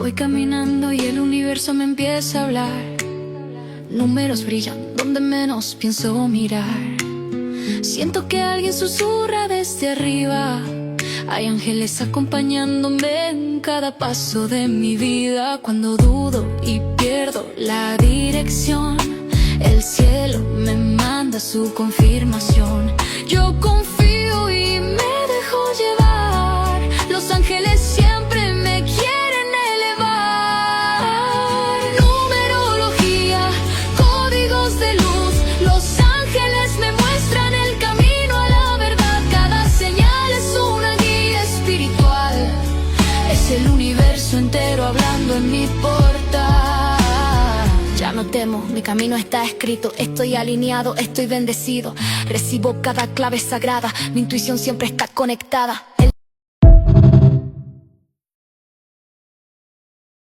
Voy caminando y el universo me empieza a hablar. Números brillan donde menos pienso mirar. Siento que alguien susurra desde arriba. Hay ángeles acompañándome en cada paso de mi vida. Cuando dudo y pierdo la dirección, el cielo me manda su confirmación. Yo confío y me dejo llevar. Los ángeles siempre me quieren elevar. Numerología, códigos de luz. Los ángeles me muestran el camino a la verdad. Cada señal es una guía espiritual. Es el universo entero hablando en mi portal. Ya no temo, mi camino está escrito. Estoy alineado, estoy bendecido. Recibo cada clave sagrada, mi intuición siempre está conectada.